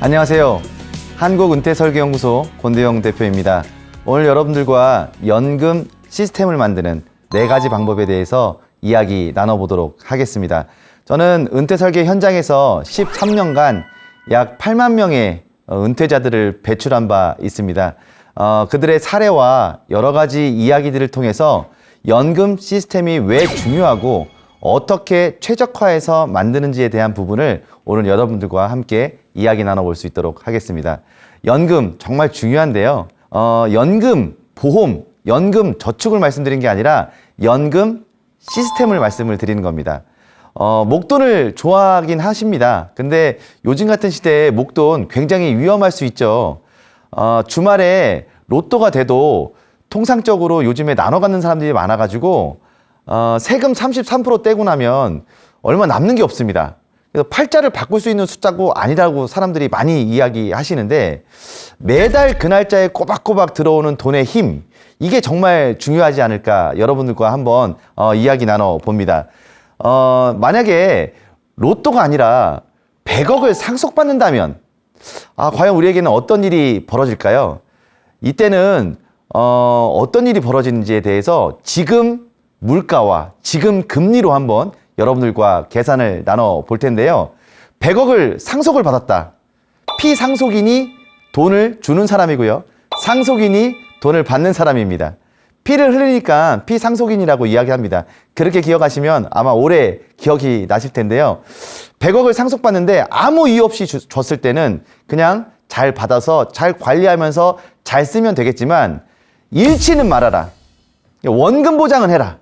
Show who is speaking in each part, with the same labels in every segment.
Speaker 1: 안녕하세요. 한국은퇴설계연구소 권대영 대표입니다. 오늘 여러분들과 연금 시스템을 만드는 4가지 방법에 대해서 이야기 나눠보도록 하겠습니다. 저는 은퇴설계 현장에서 13년간 약 8만 명의 은퇴자들을 배출한 바 있습니다. 그들의 사례와 여러 가지 이야기들을 통해서 연금 시스템이 왜 중요하고 어떻게 최적화해서 만드는지에 대한 부분을 오늘 여러분들과 함께 이야기 나눠볼 수 있도록 하겠습니다. 연금 정말 중요한데요. 연금, 보험, 연금 저축을 말씀드린 게 아니라 연금 시스템을 말씀을 드리는 겁니다. 목돈을 좋아하긴 하십니다. 근데 요즘 같은 시대에 목돈 굉장히 위험할 수 있죠. 주말에 로또가 돼도 통상적으로 요즘에 나눠 갖는 사람들이 많아가지고 세금 33% 떼고 나면 얼마 남는 게 없습니다. 그래서 팔자를 바꿀 수 있는 숫자고 아니라고 사람들이 많이 이야기하시는데 매달 그 날짜에 꼬박꼬박 들어오는 돈의 힘, 이게 정말 중요하지 않을까 여러분들과 한번 이야기 나눠봅니다. 만약에 로또가 아니라 100억을 상속받는다면 과연 우리에게는 어떤 일이 벌어질까요? 이때는 어떤 일이 벌어지는지에 대해서 지금 물가와 지금 금리로 한번 여러분들과 계산을 나눠볼 텐데요. 100억을 상속을 받았다. 피상속인이 돈을 주는 사람이고요. 상속인이 돈을 받는 사람입니다. 피를 흘리니까 피상속인이라고 이야기합니다. 그렇게 기억하시면 아마 오래 기억이 나실 텐데요. 100억을 상속받는데 아무 이유 없이 줬을 때는 그냥 잘 받아서 잘 관리하면서 잘 쓰면 되겠지만 잃지는 말아라. 원금 보장은 해라.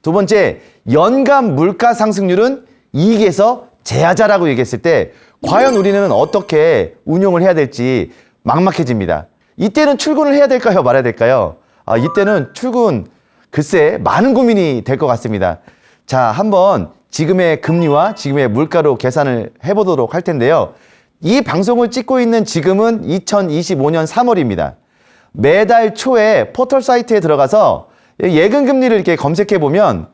Speaker 1: 두 번째, 연간 물가 상승률은 이익에서 제하자라고 얘기했을 때 과연 우리는 어떻게 운용을 해야 될지 막막해집니다. 이때는 출근을 해야 될까요? 말아야 될까요? 이때는 출근, 글쎄 많은 고민이 될 것 같습니다. 자, 한번 지금의 금리와 지금의 물가로 계산을 해보도록 할 텐데요. 이 방송을 찍고 있는 지금은 2025년 3월입니다. 매달 초에 포털 사이트에 들어가서 예금 금리를 이렇게 검색해 보면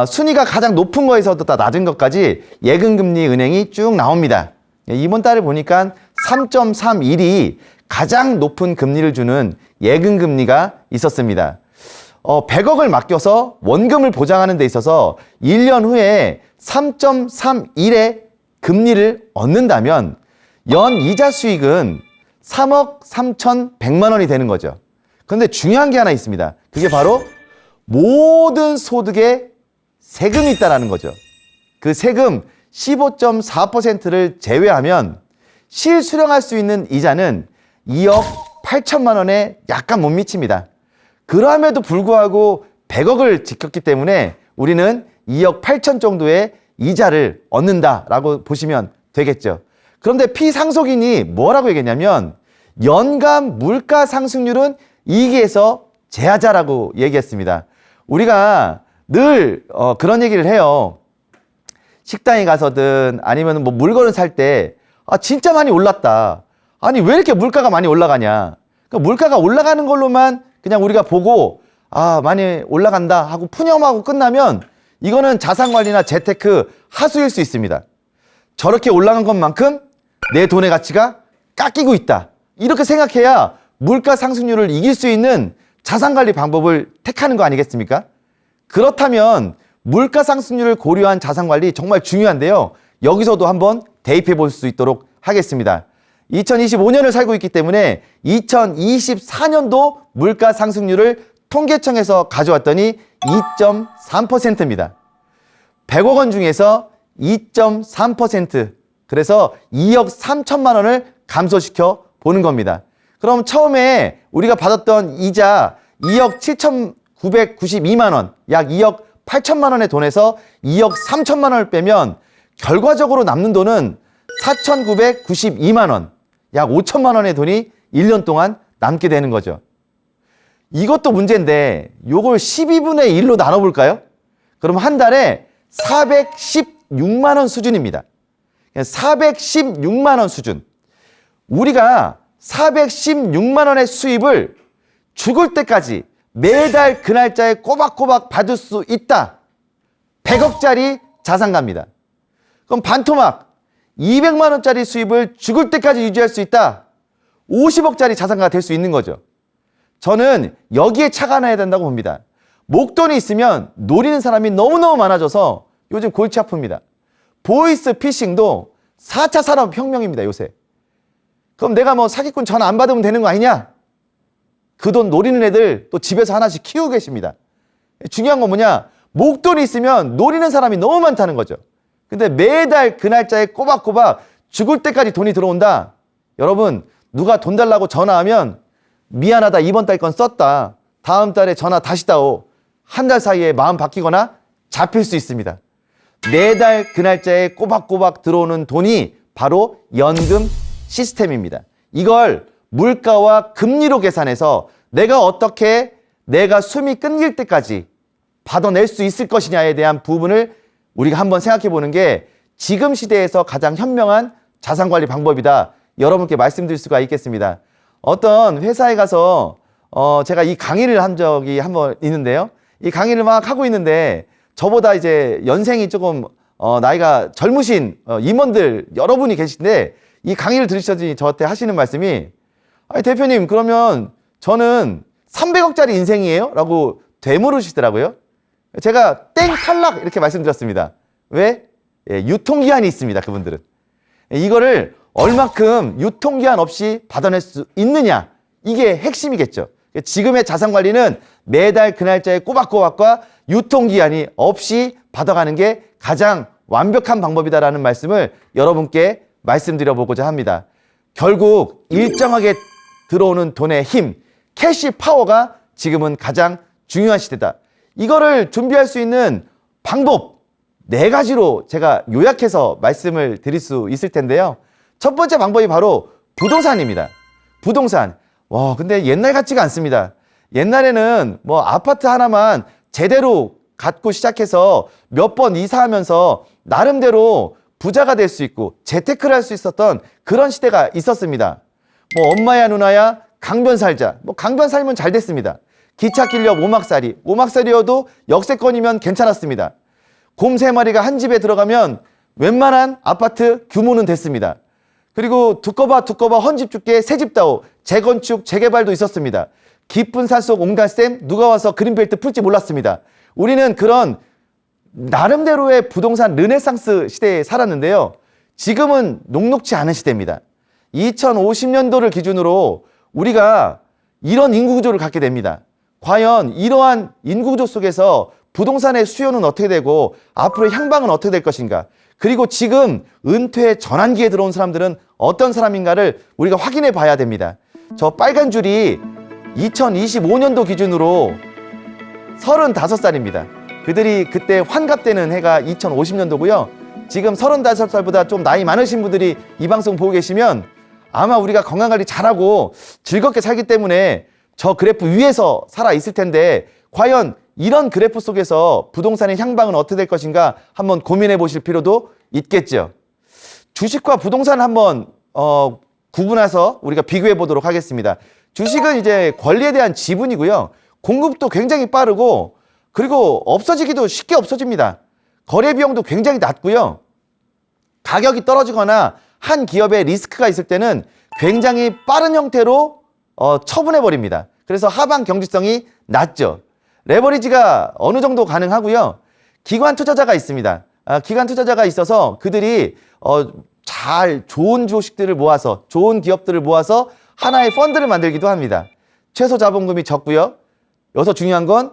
Speaker 1: 순위가 가장 높은 거에서부터 낮은 것까지 예금 금리 은행이 쭉 나옵니다. 이번 달에 보니까 3.31이 가장 높은 금리를 주는 예금 금리가 있었습니다. 100억을 맡겨서 원금을 보장하는 데 있어서 1년 후에 3.31의 금리를 얻는다면 연 이자 수익은 3억 3,100만 원이 되는 거죠. 그런데 중요한 게 하나 있습니다. 그게 바로 모든 소득에 세금이 있다는 거죠. 그 세금 15.4%를 제외하면 실수령할 수 있는 이자는 2억 8천만 원에 약간 못 미칩니다. 그럼에도 불구하고 100억을 지켰기 때문에 우리는 2억 8천 정도의 이자를 얻는다라고 보시면 되겠죠. 그런데 피상속인이 뭐라고 얘기했냐면 연간 물가 상승률은 이익에서 제하자라고 얘기했습니다. 우리가 늘 그런 얘기를 해요. 식당에 가서든 아니면 뭐 물건을 살 때 진짜 많이 올랐다. 아니 왜 이렇게 물가가 많이 올라가냐. 그러니까 물가가 올라가는 걸로만 그냥 우리가 보고 많이 올라간다 하고 푸념하고 끝나면 이거는 자산관리나 재테크 하수일 수 있습니다. 저렇게 올라간 것만큼 내 돈의 가치가 깎이고 있다. 이렇게 생각해야 물가 상승률을 이길 수 있는 자산관리 방법을 택하는 거 아니겠습니까? 그렇다면 물가 상승률을 고려한 자산관리 정말 중요한데요. 여기서도 한번 대입해 볼 수 있도록 하겠습니다. 2025년을 살고 있기 때문에 2024년도 물가 상승률을 통계청에서 가져왔더니 2.3%입니다. 100억 원 중에서 2.3%, 그래서 2억 3천만 원을 감소시켜 보는 겁니다. 그럼 처음에 우리가 받았던 이자 2억 7,992만 원, 약 2억 8천만 원의 돈에서 2억 3천만 원을 빼면 결과적으로 남는 돈은 4,992만 원, 약 5천만 원의 돈이 1년 동안 남게 되는 거죠. 이것도 문제인데 요걸 12분의 1로 나눠볼까요? 그럼 한 달에 416만 원 수준입니다. 416만 원 수준. 우리가 416만 원의 수입을 죽을 때까지 매달 그 날짜에 꼬박꼬박 받을 수 있다. 100억짜리 자산가입니다. 그럼 반토막 200만 원짜리 수입을 죽을 때까지 유지할 수 있다. 50억짜리 자산가가 될 수 있는 거죠. 저는 여기에 착안해야 된다고 봅니다. 목돈이 있으면 노리는 사람이 너무너무 많아져서 요즘 골치 아픕니다. 보이스 피싱도 4차 산업혁명입니다, 요새. 그럼 내가 뭐 사기꾼 전화 안 받으면 되는 거 아니냐? 그 돈 노리는 애들 또 집에서 하나씩 키우고 계십니다. 중요한 건 뭐냐? 목돈이 있으면 노리는 사람이 너무 많다는 거죠. 근데 매달 그 날짜에 꼬박꼬박 죽을 때까지 돈이 들어온다. 여러분, 누가 돈 달라고 전화하면 미안하다, 이번 달 건 썼다, 다음 달에 전화 다시 다오. 한 달 사이에 마음 바뀌거나 잡힐 수 있습니다. 매달 그 날짜에 꼬박꼬박 들어오는 돈이 바로 연금 시스템입니다. 이걸 물가와 금리로 계산해서 내가 어떻게 내가 숨이 끊길 때까지 받아낼 수 있을 것이냐에 대한 부분을 우리가 한번 생각해 보는 게 지금 시대에서 가장 현명한 자산관리 방법이다. 여러분께 말씀드릴 수가 있겠습니다. 어떤 회사에 가서 제가 이 강의를 한 적이 한번 있는데요. 이 강의를 막 하고 있는데 저보다 이제 연생이 조금 나이가 젊으신 임원들 여러분이 계신데 이 강의를 들으시더니 저한테 하시는 말씀이, 아니 대표님, 그러면 저는 300억짜리 인생이에요? 라고 되물으시더라고요. 제가 땡 탈락 이렇게 말씀드렸습니다. 왜? 예, 유통기한이 있습니다, 그분들은. 이거를 얼마큼 유통기한 없이 받아낼 수 있느냐, 이게 핵심이겠죠. 지금의 자산관리는 매달 그 날짜에 꼬박꼬박과 유통기한이 없이 받아가는 게 가장 완벽한 방법이다라는 말씀을 여러분께 말씀드려보고자 합니다. 결국 일정하게 들어오는 돈의 힘, 캐시 파워가 지금은 가장 중요한 시대다. 이거를 준비할 수 있는 방법 4가지로 제가 요약해서 말씀을 드릴 수 있을 텐데요. 첫 번째 방법이 바로 부동산입니다. 부동산. 와, 근데 옛날 같지가 않습니다. 옛날에는 뭐 아파트 하나만 제대로 갖고 시작해서 몇 번 이사하면서 나름대로 부자가 될 수 있고 재테크를 할 수 있었던 그런 시대가 있었습니다. 뭐 엄마야 누나야 강변 살자. 뭐 강변 살면 잘 됐습니다. 기차 길옆 오막살이. 오막살이어도 역세권이면 괜찮았습니다. 곰 3마리가 한 집에 들어가면 웬만한 아파트 규모는 됐습니다. 그리고 두꺼봐 헌집 줄게 새집다오. 재건축 재개발도 있었습니다. 깊은 산속 옹달샘 누가 와서 그린벨트 풀지 몰랐습니다. 우리는 그런 나름대로의 부동산 르네상스 시대에 살았는데요. 지금은 녹록지 않은 시대입니다. 2050년도를 기준으로 우리가 이런 인구구조를 갖게 됩니다. 과연 이러한 인구구조 속에서 부동산의 수요는 어떻게 되고 앞으로의 향방은 어떻게 될 것인가, 그리고 지금 은퇴 전환기에 들어온 사람들은 어떤 사람인가를 우리가 확인해 봐야 됩니다. 저 빨간 줄이 2025년도 기준으로 35살입니다. 그들이 그때 환갑되는 해가 2050년도고요. 지금 35살보다 좀 나이 많으신 분들이 이 방송 보고 계시면 아마 우리가 건강관리 잘하고 즐겁게 살기 때문에 저 그래프 위에서 살아 있을 텐데, 과연 이런 그래프 속에서 부동산의 향방은 어떻게 될 것인가 한번 고민해 보실 필요도 있겠죠. 주식과 부동산을 한번 구분해서 우리가 비교해 보도록 하겠습니다. 주식은 이제 권리에 대한 지분이고요. 공급도 굉장히 빠르고, 그리고 없어지기도 쉽게 없어집니다. 거래 비용도 굉장히 낮고요. 가격이 떨어지거나 한 기업에 리스크가 있을 때는 굉장히 빠른 형태로 처분해 버립니다. 그래서 하방 경직성이 낮죠. 레버리지가 어느 정도 가능하고요. 기관 투자자가 있습니다. 기관 투자자가 있어서 그들이 좋은 주식들을 모아서, 좋은 기업들을 모아서 하나의 펀드를 만들기도 합니다. 최소 자본금이 적고요. 여기서 중요한 건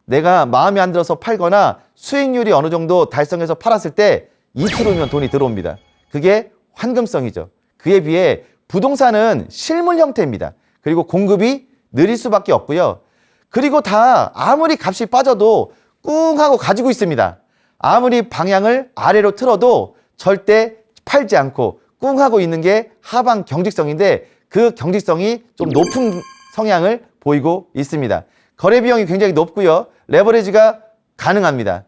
Speaker 1: 내가 마음에 안 들어서 팔거나 수익률이 어느 정도 달성해서 팔았을 때 이틀 후면 돈이 들어옵니다. 그게 환금성이죠. 그에 비해 부동산은 실물 형태입니다. 그리고 공급이 느릴 수밖에 없고요. 그리고 다 아무리 값이 빠져도 꿍 하고 가지고 있습니다. 아무리 방향을 아래로 틀어도 절대 팔지 않고 꿍 하고 있는 게 하방 경직성인데, 그 경직성이 좀 높은 성향을 보이고 있습니다. 거래 비용이 굉장히 높고요. 레버리지가 가능합니다.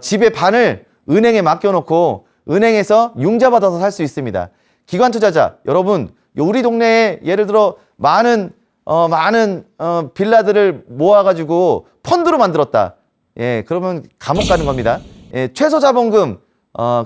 Speaker 1: 집의 반을 은행에 맡겨놓고 은행에서 융자 받아서 살 수 있습니다. 기관 투자자 여러분, 우리 동네에 예를 들어 많은 빌라들을 모아가지고 펀드로 만들었다. 예, 그러면 감옥 가는 겁니다. 예, 최소 자본금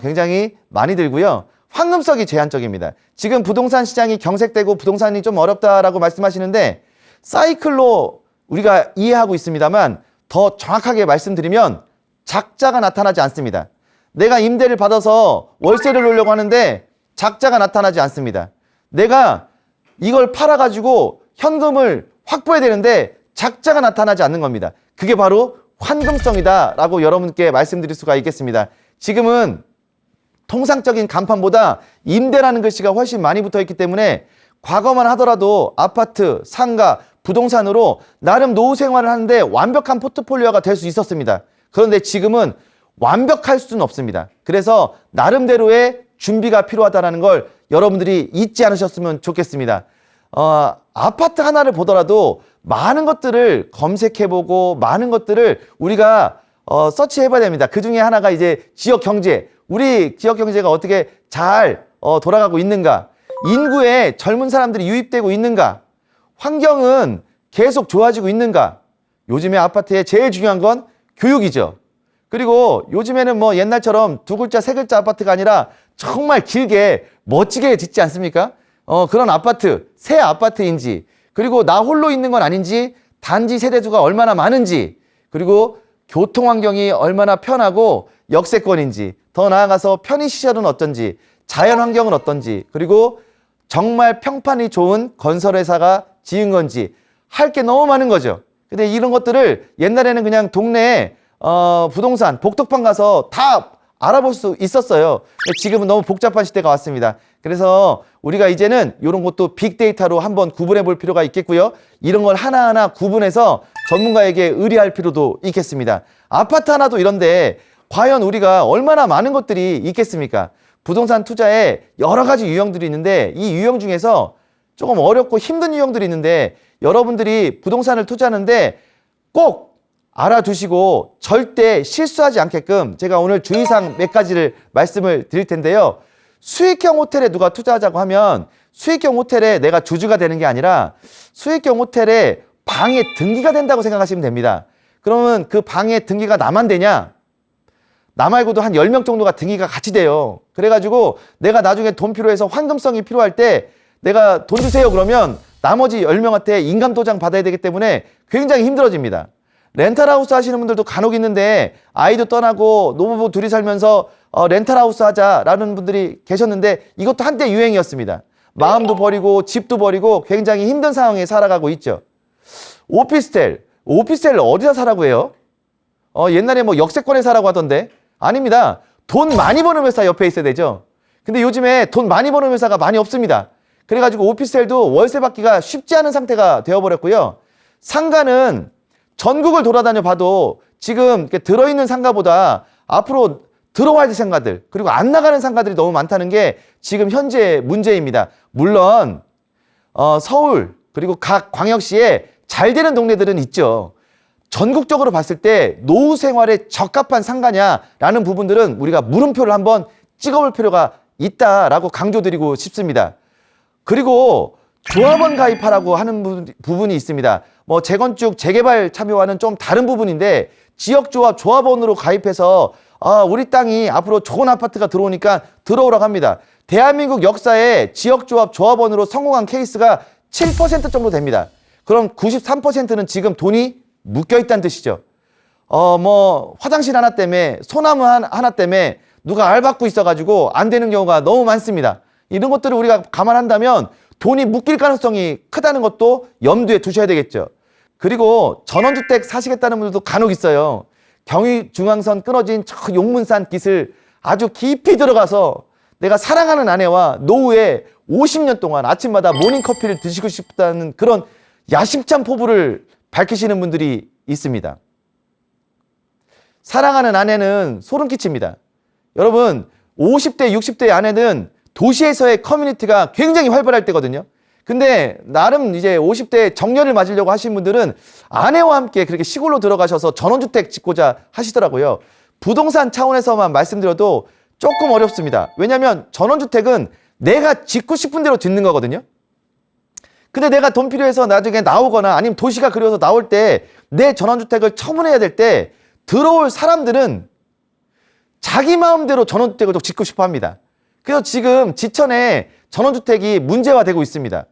Speaker 1: 굉장히 많이 들고요. 황금성이 제한적입니다. 지금 부동산 시장이 경색되고 부동산이 좀 어렵다라고 말씀하시는데 사이클로 우리가 이해하고 있습니다만 더 정확하게 말씀드리면 작자가 나타나지 않습니다. 내가 임대를 받아서 월세를 놓으려고 하는데 작자가 나타나지 않습니다. 내가 이걸 팔아가지고 현금을 확보해야 되는데 작자가 나타나지 않는 겁니다. 그게 바로 환금성이다라고 여러분께 말씀드릴 수가 있겠습니다. 지금은 통상적인 간판보다 임대라는 글씨가 훨씬 많이 붙어있기 때문에 과거만 하더라도 아파트, 상가, 부동산으로 나름 노후 생활을 하는데 완벽한 포트폴리오가 될 수 있었습니다. 그런데 지금은 완벽할 수는 없습니다. 그래서 나름대로의 준비가 필요하다는 걸 여러분들이 잊지 않으셨으면 좋겠습니다. 아파트 하나를 보더라도 많은 것들을 검색해보고 많은 것들을 우리가 서치해봐야 됩니다. 그 중에 하나가 이제 지역 경제, 우리 지역 경제가 어떻게 잘 돌아가고 있는가, 인구에 젊은 사람들이 유입되고 있는가, 환경은 계속 좋아지고 있는가. 요즘에 아파트에 제일 중요한 건 교육이죠. 그리고 요즘에는 뭐 옛날처럼 2글자, 3글자 아파트가 아니라 정말 길게 멋지게 짓지 않습니까? 그런 아파트, 새 아파트인지, 그리고 나 홀로 있는 건 아닌지, 단지 세대수가 얼마나 많은지, 그리고 교통 환경이 얼마나 편하고 역세권인지, 더 나아가서 편의시설은 어떤지, 자연 환경은 어떤지, 그리고 정말 평판이 좋은 건설회사가 지은 건지 할 게 너무 많은 거죠. 근데 이런 것들을 옛날에는 그냥 동네에 부동산, 복덕방 가서 다 알아볼 수 있었어요. 지금은 너무 복잡한 시대가 왔습니다. 그래서 우리가 이제는 이런 것도 빅데이터로 한번 구분해 볼 필요가 있겠고요. 이런 걸 하나하나 구분해서 전문가에게 의뢰할 필요도 있겠습니다. 아파트 하나도 이런데 과연 우리가 얼마나 많은 것들이 있겠습니까? 부동산 투자에 여러 가지 유형들이 있는데 이 유형 중에서 조금 어렵고 힘든 유형들이 있는데 여러분들이 부동산을 투자하는데 꼭 알아두시고 절대 실수하지 않게끔 제가 오늘 주의사항 몇 가지를 말씀을 드릴 텐데요. 수익형 호텔에 누가 투자하자고 하면 수익형 호텔에 내가 주주가 되는 게 아니라 수익형 호텔에 방에 등기가 된다고 생각하시면 됩니다. 그러면 그 방에 등기가 나만 되냐? 나 말고도 한 10명 정도가 등기가 같이 돼요. 그래가지고 내가 나중에 돈 필요해서 환금성이 필요할 때 내가 돈 주세요 그러면 나머지 10명한테 인감도장 받아야 되기 때문에 굉장히 힘들어집니다. 렌탈하우스 하시는 분들도 간혹 있는데 아이도 떠나고 노부부 둘이 살면서 렌탈하우스 하자라는 분들이 계셨는데 이것도 한때 유행이었습니다. 마음도 버리고 집도 버리고 굉장히 힘든 상황에 살아가고 있죠. 오피스텔 어디다 사라고 해요? 옛날에 뭐 역세권에 사라고 하던데 아닙니다. 돈 많이 버는 회사 옆에 있어야 되죠. 근데 요즘에 돈 많이 버는 회사가 많이 없습니다. 그래가지고 오피스텔도 월세 받기가 쉽지 않은 상태가 되어버렸고요. 상가는 전국을 돌아다녀 봐도 지금 들어있는 상가보다 앞으로 들어와야 될 상가들 그리고 안 나가는 상가들이 너무 많다는 게 지금 현재 문제입니다. 물론 서울 그리고 각 광역시에 잘 되는 동네들은 있죠. 전국적으로 봤을 때 노후 생활에 적합한 상가냐라는 부분들은 우리가 물음표를 한번 찍어볼 필요가 있다라고 강조드리고 싶습니다. 그리고 조합원 가입하라고 하는 부분이 있습니다. 뭐 재건축, 재개발 참여와는 좀 다른 부분인데 지역조합, 조합원으로 가입해서 우리 땅이 앞으로 좋은 아파트가 들어오니까 들어오라고 합니다. 대한민국 역사에 지역조합, 조합원으로 성공한 케이스가 7% 정도 됩니다. 그럼 93%는 지금 돈이 묶여있다는 뜻이죠. 뭐 화장실 하나 때문에 소나무 하나 때문에 누가 알받고 있어가지고 안 되는 경우가 너무 많습니다. 이런 것들을 우리가 감안한다면 돈이 묶일 가능성이 크다는 것도 염두에 두셔야 되겠죠. 그리고 전원주택 사시겠다는 분들도 간혹 있어요. 경의중앙선 끊어진 저 용문산 깃을 아주 깊이 들어가서 내가 사랑하는 아내와 노후에 50년 동안 아침마다 모닝커피를 드시고 싶다는 그런 야심찬 포부를 밝히시는 분들이 있습니다. 사랑하는 아내는 소름 끼칩니다. 여러분 50대, 60대의 아내는 도시에서의 커뮤니티가 굉장히 활발할 때거든요. 근데 나름 이제 50대 정년을 맞으려고 하신 분들은 아내와 함께 그렇게 시골로 들어가셔서 전원주택 짓고자 하시더라고요. 부동산 차원에서만 말씀드려도 조금 어렵습니다. 왜냐하면 전원주택은 내가 짓고 싶은 대로 짓는 거거든요. 근데 내가 돈 필요해서 나중에 나오거나 아니면 도시가 그리워서 나올 때 내 전원주택을 처분해야 될 때 들어올 사람들은 자기 마음대로 전원주택을 좀 짓고 싶어 합니다. 그래서 지금 지천에 전원주택이 문제화되고 있습니다.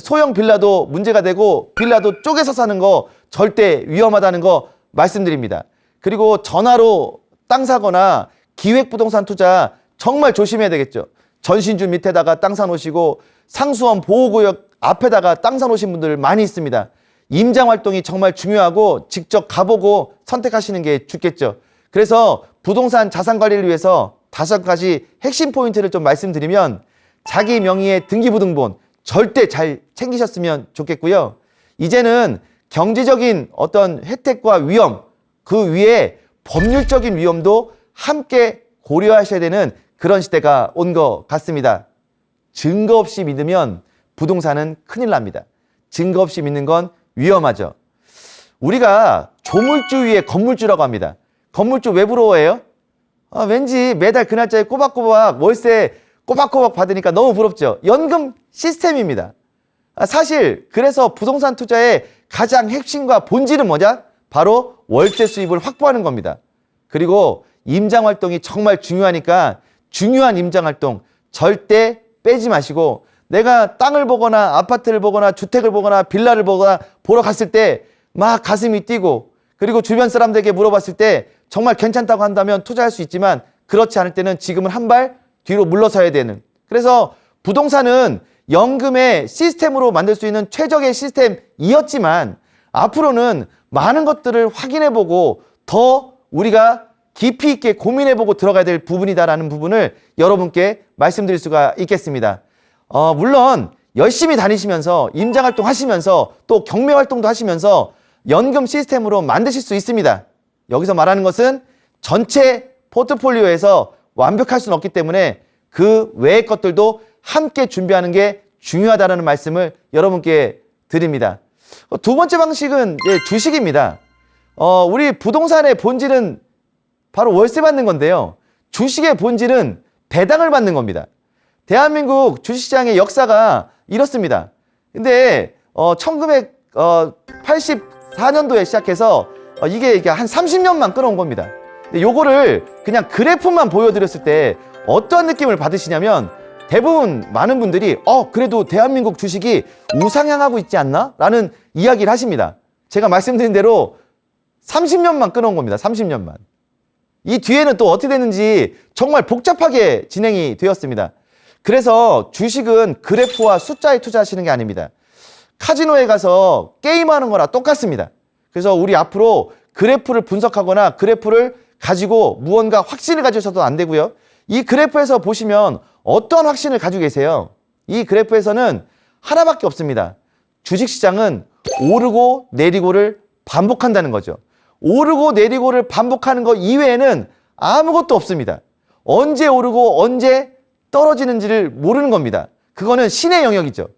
Speaker 1: 소형 빌라도 문제가 되고 빌라도 쪼개서 사는 거 절대 위험하다는 거 말씀드립니다. 그리고 전화로 땅 사거나 기획부동산 투자 정말 조심해야 되겠죠. 전신주 밑에다가 땅 사놓으시고 상수원 보호구역 앞에다가 땅 사놓으신 분들 많이 있습니다. 임장 활동이 정말 중요하고 직접 가보고 선택하시는 게 좋겠죠. 그래서 부동산 자산 관리를 위해서 5가지 핵심 포인트를 좀 말씀드리면, 자기 명의의 등기부등본 절대 잘 챙기셨으면 좋겠고요. 이제는 경제적인 어떤 혜택과 위험, 그 위에 법률적인 위험도 함께 고려하셔야 되는 그런 시대가 온 것 같습니다. 증거 없이 믿으면 부동산은 큰일 납니다. 증거 없이 믿는 건 위험하죠. 우리가 조물주 위에 건물주라고 합니다. 건물주 왜 부러워해요? 왠지 매달 그 날짜에 꼬박꼬박 월세 꼬박꼬박 받으니까 너무 부럽죠. 연금 시스템입니다. 사실 그래서 부동산 투자의 가장 핵심과 본질은 뭐냐? 바로 월세 수입을 확보하는 겁니다. 그리고 임장 활동이 정말 중요하니까 중요한 임장 활동 절대 빼지 마시고, 내가 땅을 보거나 아파트를 보거나 주택을 보거나 빌라를 보거나 보러 갔을 때 막 가슴이 뛰고, 그리고 주변 사람들에게 물어봤을 때 정말 괜찮다고 한다면 투자할 수 있지만, 그렇지 않을 때는 지금은 한 발 뒤로 물러서야 되는, 그래서 부동산은 연금의 시스템으로 만들 수 있는 최적의 시스템이었지만 앞으로는 많은 것들을 확인해보고 더 우리가 깊이 있게 고민해보고 들어가야 될 부분이다라는 부분을 여러분께 말씀드릴 수가 있겠습니다. 물론 열심히 다니시면서 임장활동 하시면서 또 경매활동도 하시면서 연금 시스템으로 만드실 수 있습니다. 여기서 말하는 것은 전체 포트폴리오에서 완벽할 수는 없기 때문에 그 외의 것들도 함께 준비하는 게 중요하다는 말씀을 여러분께 드립니다. 두 번째 방식은 주식입니다. 우리 부동산의 본질은 바로 월세 받는 건데요. 주식의 본질은 배당을 받는 겁니다. 대한민국 주식시장의 역사가 이렇습니다. 근데 1984년도에 시작해서 이게 한 30년만 끌어온 겁니다. 근데 요거를 그냥 그래프만 보여드렸을 때 어떠한 느낌을 받으시냐면, 대부분 많은 분들이 그래도 대한민국 주식이 우상향하고 있지 않나? 라는 이야기를 하십니다. 제가 말씀드린 대로 30년만 끊어온 겁니다. 30년만. 이 뒤에는 또 어떻게 됐는지 정말 복잡하게 진행이 되었습니다. 그래서 주식은 그래프와 숫자에 투자하시는 게 아닙니다. 카지노에 가서 게임하는 거랑 똑같습니다. 그래서 우리 앞으로 그래프를 분석하거나 그래프를 가지고 무언가 확신을 가지셔도 안 되고요. 이 그래프에서 보시면 어떤 확신을 가지고 계세요? 이 그래프에서는 하나밖에 없습니다. 주식시장은 오르고 내리고를 반복한다는 거죠. 오르고 내리고를 반복하는 것 이외에는 아무것도 없습니다. 언제 오르고 언제 떨어지는지를 모르는 겁니다. 그거는 신의 영역이죠.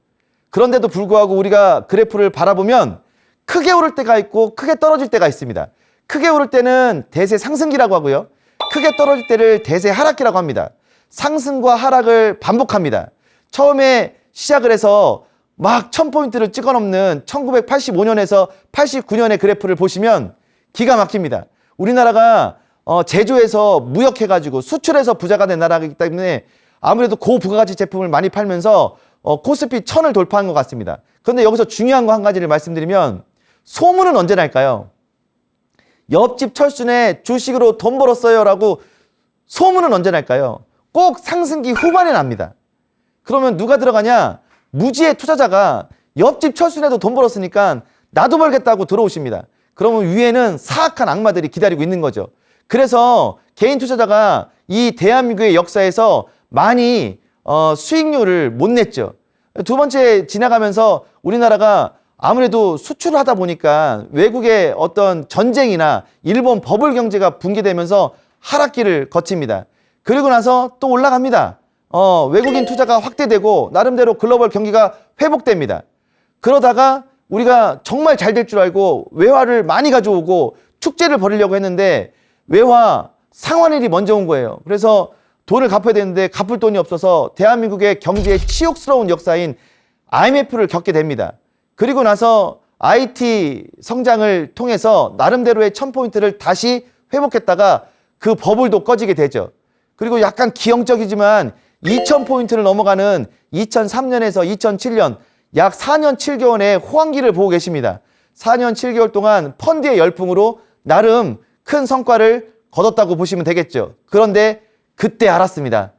Speaker 1: 그런데도 불구하고 우리가 그래프를 바라보면 크게 오를 때가 있고 크게 떨어질 때가 있습니다. 크게 오를 때는 대세 상승기라고 하고요. 크게 떨어질 때를 대세 하락기라고 합니다. 상승과 하락을 반복합니다. 처음에 시작을 해서 막 1000포인트를 찍어넘는 1985년에서 89년의 그래프를 보시면 기가 막힙니다. 우리나라가 제조해서 무역해가지고 수출해서 부자가 된 나라이기 때문에 아무래도 고부가가치 제품을 많이 팔면서 코스피 1000을 돌파한 것 같습니다. 그런데 여기서 중요한 거 한 가지를 말씀드리면, 소문은 언제 날까요? 옆집 철순에 주식으로 돈 벌었어요 라고 소문은 언제 날까요? 꼭 상승기 후반에 납니다. 그러면 누가 들어가냐? 무지의 투자자가 옆집 철순에도 돈 벌었으니까 나도 벌겠다고 들어오십니다. 그러면 위에는 사악한 악마들이 기다리고 있는 거죠. 그래서 개인 투자자가 이 대한민국의 역사에서 많이 수익률을 못 냈죠. 두 번째, 지나가면서 우리나라가 아무래도 수출을 하다 보니까 외국의 어떤 전쟁이나 일본 버블 경제가 붕괴되면서 하락기를 거칩니다. 그리고 나서 또 올라갑니다. 외국인 투자가 확대되고 나름대로 글로벌 경기가 회복됩니다. 그러다가 우리가 정말 잘 될 줄 알고 외화를 많이 가져오고 축제를 벌이려고 했는데 외화 상환일이 먼저 온 거예요. 그래서 돈을 갚아야 되는데 갚을 돈이 없어서 대한민국의 경제의 치욕스러운 역사인 IMF를 겪게 됩니다. 그리고 나서 IT 성장을 통해서 나름대로의 1000포인트를 다시 회복했다가 그 버블도 꺼지게 되죠. 그리고 약간 기형적이지만 2000포인트를 넘어가는 2003년에서 2007년 약 4년 7개월의 호황기를 보고 계십니다. 4년 7개월 동안 펀드의 열풍으로 나름 큰 성과를 거뒀다고 보시면 되겠죠. 그런데 그때 알았습니다.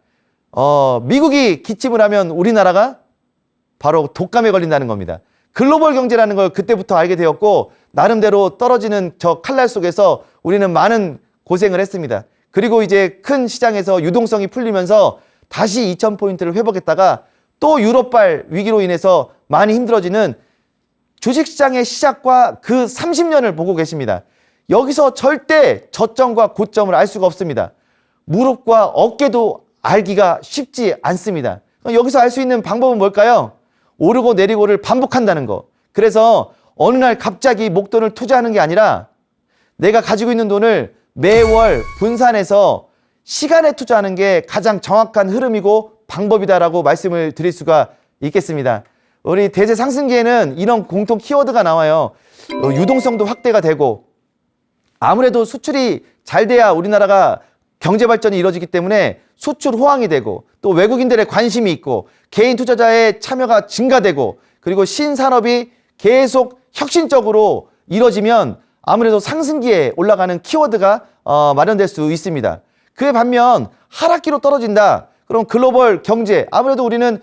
Speaker 1: 미국이 기침을 하면 우리나라가 바로 독감에 걸린다는 겁니다. 글로벌 경제라는 걸 그때부터 알게 되었고 나름대로 떨어지는 저 칼날 속에서 우리는 많은 고생을 했습니다. 그리고 이제 큰 시장에서 유동성이 풀리면서 다시 2000포인트를 회복했다가 또 유럽발 위기로 인해서 많이 힘들어지는 주식시장의 시작과 그 30년을 보고 계십니다. 여기서 절대 저점과 고점을 알 수가 없습니다. 무릎과 어깨도 알기가 쉽지 않습니다. 여기서 알 수 있는 방법은 뭘까요? 오르고 내리고를 반복한다는 거. 그래서 어느 날 갑자기 목돈을 투자하는 게 아니라 내가 가지고 있는 돈을 매월 분산해서 시간에 투자하는 게 가장 정확한 흐름이고 방법이다라고 말씀을 드릴 수가 있겠습니다. 우리 대세 상승기에는 이런 공통 키워드가 나와요. 유동성도 확대가 되고 아무래도 수출이 잘 돼야 우리나라가 경제 발전이 이루어지기 때문에 수출 호황이 되고 또 외국인들의 관심이 있고 개인 투자자의 참여가 증가되고 그리고 신산업이 계속 혁신적으로 이루어지면 아무래도 상승기에 올라가는 키워드가 마련될 수 있습니다. 그에 반면 하락기로 떨어진다. 그럼 글로벌 경제, 아무래도 우리는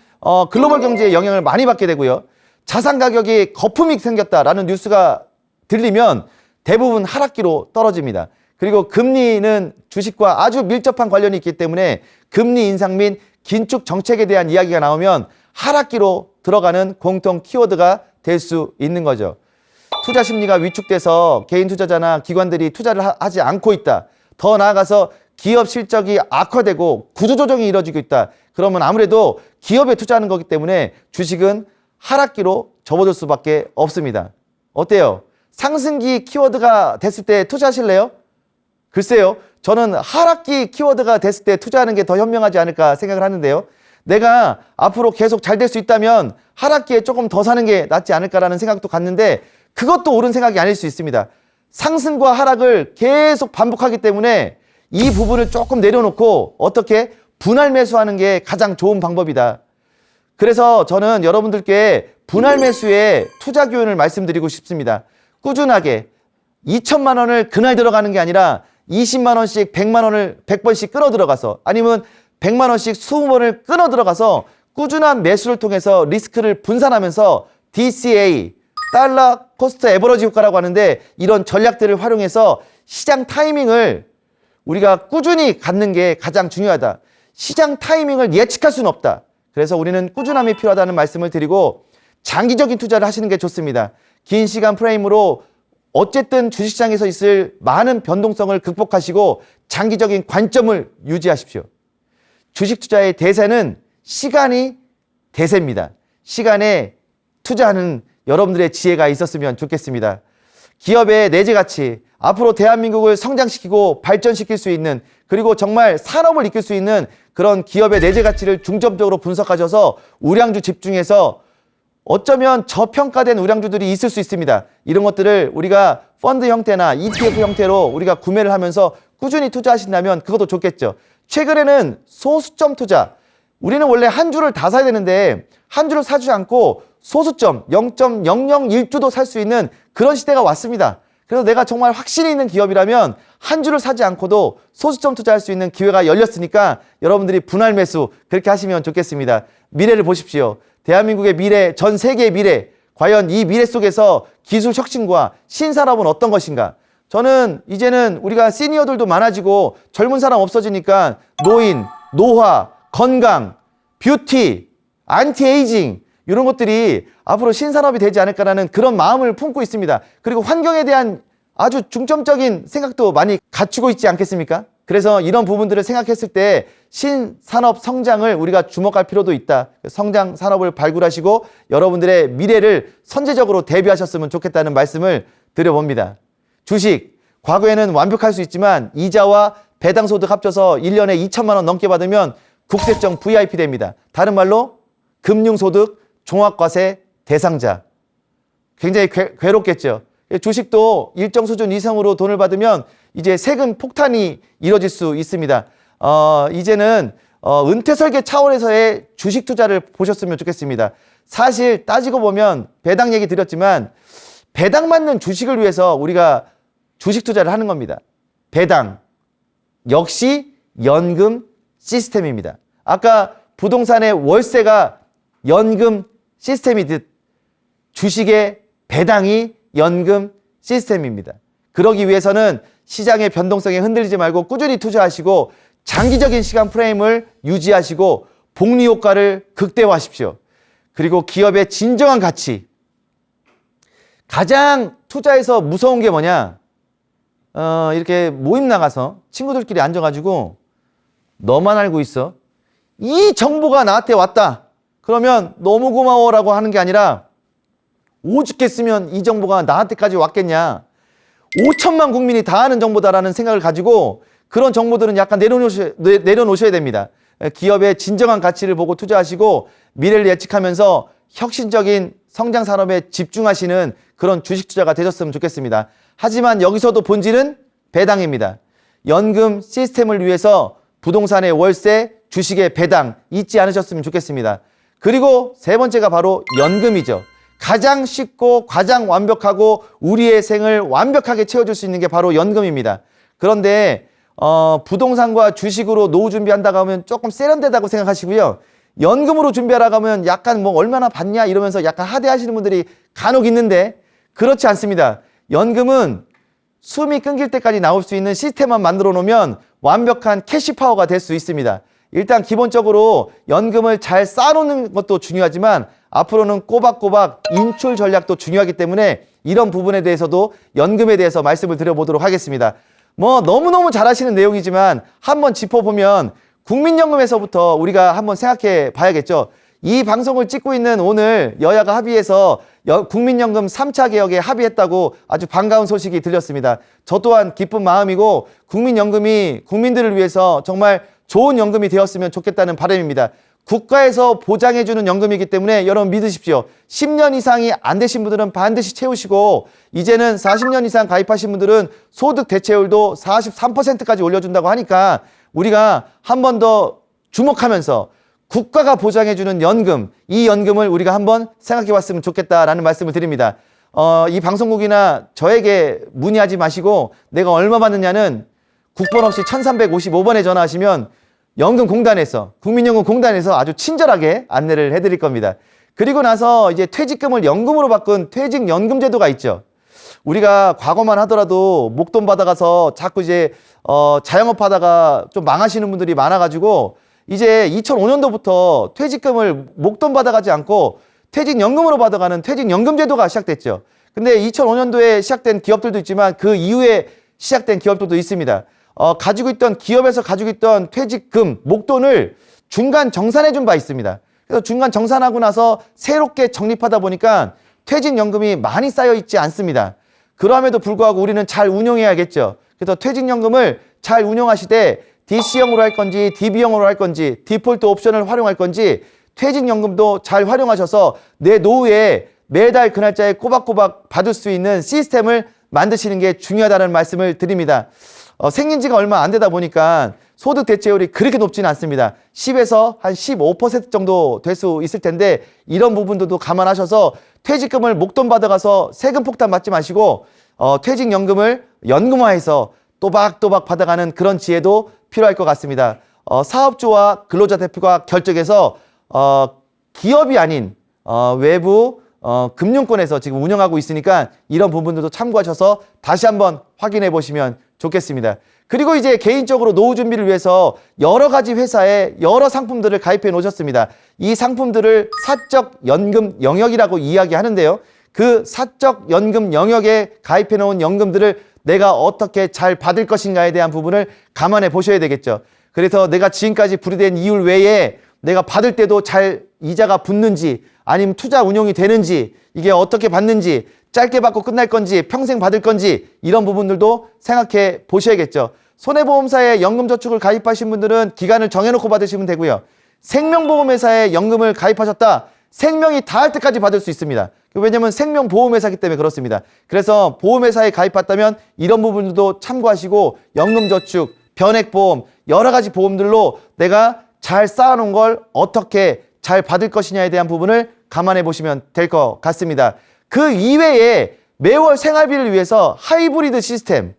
Speaker 1: 글로벌 경제에 영향을 많이 받게 되고요. 자산 가격이 거품이 생겼다라는 뉴스가 들리면 대부분 하락기로 떨어집니다. 그리고 금리는 주식과 아주 밀접한 관련이 있기 때문에 금리 인상 및 긴축 정책에 대한 이야기가 나오면 하락기로 들어가는 공통 키워드가 될 수 있는 거죠. 투자 심리가 위축돼서 개인 투자자나 기관들이 투자를 하지 않고 있다. 더 나아가서 기업 실적이 악화되고 구조조정이 이루어지고 있다. 그러면 아무래도 기업에 투자하는 거기 때문에 주식은 하락기로 접어들 수밖에 없습니다. 어때요? 상승기 키워드가 됐을 때 투자하실래요? 글쎄요. 저는 하락기 키워드가 됐을 때 투자하는 게 더 현명하지 않을까 생각을 하는데요. 내가 앞으로 계속 잘 될 수 있다면 하락기에 조금 더 사는 게 낫지 않을까라는 생각도 갔는데 그것도 옳은 생각이 아닐 수 있습니다. 상승과 하락을 계속 반복하기 때문에 이 부분을 조금 내려놓고 어떻게 분할 매수하는 게 가장 좋은 방법이다. 그래서 저는 여러분들께 분할 매수의 투자 교훈을 말씀드리고 싶습니다. 꾸준하게 2천만 원을 그날 들어가는 게 아니라 20만 원씩 100만 원을 100번씩 끊어 들어가서 아니면 100만 원씩 20번을 끊어 들어가서 꾸준한 매수를 통해서 리스크를 분산하면서 DCA, 달러 코스트 에버러지 효과라고 하는데 이런 전략들을 활용해서 시장 타이밍을 우리가 꾸준히 갖는 게 가장 중요하다. 시장 타이밍을 예측할 수는 없다. 그래서 우리는 꾸준함이 필요하다는 말씀을 드리고 장기적인 투자를 하시는 게 좋습니다. 긴 시간 프레임으로 어쨌든 주식시장에서 있을 많은 변동성을 극복하시고 장기적인 관점을 유지하십시오. 주식 투자의 대세는 시간이 대세입니다. 시간에 투자하는 여러분들의 지혜가 있었으면 좋겠습니다. 기업의 내재 가치, 앞으로 대한민국을 성장시키고 발전시킬 수 있는 그리고 정말 산업을 이끌 수 있는 그런 기업의 내재 가치를 중점적으로 분석하셔서 우량주 집중해서 어쩌면 저평가된 우량주들이 있을 수 있습니다. 이런 것들을 우리가 펀드 형태나 ETF 형태로 우리가 구매를 하면서 꾸준히 투자하신다면 그것도 좋겠죠. 최근에는 소수점 투자, 우리는 원래 한 주를 다 사야 되는데 한 주를 사지 않고 소수점 0.001주도 살 수 있는 그런 시대가 왔습니다. 그래서 내가 정말 확신이 있는 기업이라면 한 주를 사지 않고도 소수점 투자할 수 있는 기회가 열렸으니까 여러분들이 분할 매수 그렇게 하시면 좋겠습니다. 미래를 보십시오. 대한민국의 미래, 전 세계의 미래, 과연 이 미래 속에서 기술 혁신과 신산업은 어떤 것인가? 저는 이제는 우리가 시니어들도 많아지고 젊은 사람 없어지니까 노인, 노화, 건강, 뷰티, 안티에이징 이런 것들이 앞으로 신산업이 되지 않을까라는 그런 마음을 품고 있습니다. 그리고 환경에 대한 아주 중점적인 생각도 많이 갖추고 있지 않겠습니까? 그래서 이런 부분들을 생각했을 때 신산업 성장을 우리가 주목할 필요도 있다. 성장 산업을 발굴하시고 여러분들의 미래를 선제적으로 대비하셨으면 좋겠다는 말씀을 드려봅니다. 주식, 과거에는 완벽할 수 있지만 이자와 배당소득 합쳐서 1년에 2천만 원 넘게 받으면 국세청 VIP 됩니다. 다른 말로 금융소득 종합과세 대상자. 굉장히 괴롭겠죠. 주식도 일정 수준 이상으로 돈을 받으면 이제 세금 폭탄이 이루어질 수 있습니다. 이제는 은퇴 설계 차원에서의 주식 투자를 보셨으면 좋겠습니다. 사실 따지고 보면 배당 얘기 드렸지만 배당 맞는 주식을 위해서 우리가 주식 투자를 하는 겁니다. 배당 역시 연금 시스템입니다. 아까 부동산의 월세가 연금 시스템이듯 주식의 배당이 연금 시스템입니다. 그러기 위해서는 시장의 변동성에 흔들리지 말고 꾸준히 투자하시고 장기적인 시간 프레임을 유지하시고 복리 효과를 극대화하십시오. 그리고 기업의 진정한 가치. 가장 투자에서 무서운 게 뭐냐? 이렇게 모임 나가서 친구들끼리 앉아가지고 너만 알고 있어. 이 정보가 나한테 왔다. 그러면 너무 고마워라고 하는 게 아니라 오죽 했으면 이 정보가 나한테까지 왔겠냐. 5천만 국민이 다 아는 정보다라는 생각을 가지고 그런 정보들은 약간 내려놓으셔야 됩니다. 기업의 진정한 가치를 보고 투자하시고 미래를 예측하면서 혁신적인 성장 산업에 집중하시는 그런 주식 투자가 되셨으면 좋겠습니다. 하지만 여기서도 본질은 배당입니다. 연금 시스템을 위해서 부동산의 월세, 주식의 배당 잊지 않으셨으면 좋겠습니다. 그리고 세 번째가 바로 연금이죠. 가장 쉽고 가장 완벽하고 우리의 생을 완벽하게 채워줄 수 있는 게 바로 연금입니다. 그런데 부동산과 주식으로 노후 준비한다고 하면 조금 세련되다고 생각하시고요. 연금으로 준비하라고 하면 약간 뭐 얼마나 받냐 이러면서 약간 하대하시는 분들이 간혹 있는데 그렇지 않습니다. 연금은 숨이 끊길 때까지 나올 수 있는 시스템만 만들어 놓으면 완벽한 캐시파워가 될 수 있습니다. 일단 기본적으로 연금을 잘 쌓아놓는 것도 중요하지만 앞으로는 꼬박꼬박 인출 전략도 중요하기 때문에 이런 부분에 대해서도 연금에 대해서 말씀을 드려보도록 하겠습니다. 뭐 너무너무 잘 아시는 내용이지만 한번 짚어보면 국민연금에서부터 우리가 한번 생각해 봐야겠죠. 이 방송을 찍고 있는 오늘 여야가 합의해서 국민연금 3차 개혁에 합의했다고 아주 반가운 소식이 들렸습니다. 저 또한 기쁜 마음이고 국민연금이 국민들을 위해서 정말 좋은 연금이 되었으면 좋겠다는 바람입니다. 국가에서 보장해주는 연금이기 때문에 여러분 믿으십시오. 10년 이상이 안 되신 분들은 반드시 채우시고 이제는 40년 이상 가입하신 분들은 소득 대체율도 43%까지 올려준다고 하니까 우리가 한 번 더 주목하면서 국가가 보장해주는 연금, 이 연금을 우리가 한번 생각해 봤으면 좋겠다라는 말씀을 드립니다. 이 방송국이나 저에게 문의하지 마시고 내가 얼마 받느냐는 국번 없이 1355번에 전화하시면 연금공단에서, 국민연금공단에서 아주 친절하게 안내를 해드릴 겁니다. 그리고 나서 이제 퇴직금을 연금으로 바꾼 퇴직연금제도가 있죠. 우리가 과거만 하더라도 목돈 받아가서 자꾸 이제 자영업 하다가 좀 망하시는 분들이 많아가지고 이제 2005년도부터 퇴직금을 목돈 받아가지 않고 퇴직연금으로 받아가는 퇴직연금제도가 시작됐죠. 근데 2005년도에 시작된 기업들도 있지만 그 이후에 시작된 기업들도 있습니다. 가지고 있던 기업에서 가지고 있던 퇴직금, 목돈을 중간 정산해 준 바 있습니다. 그래서 중간 정산하고 나서 새롭게 적립하다 보니까 퇴직연금이 많이 쌓여 있지 않습니다. 그럼에도 불구하고 우리는 잘 운용해야겠죠. 그래서 퇴직연금을 잘 운용하시되 DC형으로 할 건지 DB형으로 할 건지 디폴트 옵션을 활용할 건지 퇴직연금도 잘 활용하셔서 내 노후에 매달 그 날짜에 꼬박꼬박 받을 수 있는 시스템을 만드시는 게 중요하다는 말씀을 드립니다. 생긴 지가 얼마 안 되다 보니까 소득 대체율이 그렇게 높지는 않습니다. 10에서 한 15% 정도 될 수 있을 텐데 이런 부분들도 감안하셔서 퇴직금을 목돈 받아가서 세금 폭탄 맞지 마시고 퇴직연금을 연금화해서 또박또박 받아가는 그런 지혜도 필요할 것 같습니다. 사업주와 근로자 대표가 결정해서 기업이 아닌 외부 금융권에서 지금 운영하고 있으니까 이런 부분들도 참고하셔서 다시 한번 확인해 보시면 좋겠습니다. 그리고 이제 개인적으로 노후 준비를 위해서 여러 가지 회사에 여러 상품들을 가입해 놓으셨습니다. 이 상품들을 사적 연금 영역이라고 이야기하는데요. 그 사적 연금 영역에 가입해 놓은 연금들을 내가 어떻게 잘 받을 것인가에 대한 부분을 감안해 보셔야 되겠죠. 그래서 내가 지금까지 불이된 이율 외에 내가 받을 때도 잘 이자가 붙는지 아니면 투자 운용이 되는지 이게 어떻게 받는지 짧게 받고 끝날 건지 평생 받을 건지 이런 부분들도 생각해 보셔야겠죠. 손해보험사에 연금저축을 가입하신 분들은 기간을 정해놓고 받으시면 되고요. 생명보험회사에 연금을 가입하셨다. 생명이 닿을 때까지 받을 수 있습니다. 왜냐하면 생명보험회사이기 때문에 그렇습니다. 그래서 보험회사에 가입했다면 이런 부분들도 참고하시고 연금저축, 변액보험 여러 가지 보험들로 내가 잘 쌓아놓은 걸 어떻게 잘 받을 것이냐에 대한 부분을 감안해 보시면 될 것 같습니다. 그 이외에 매월 생활비를 위해서 하이브리드 시스템,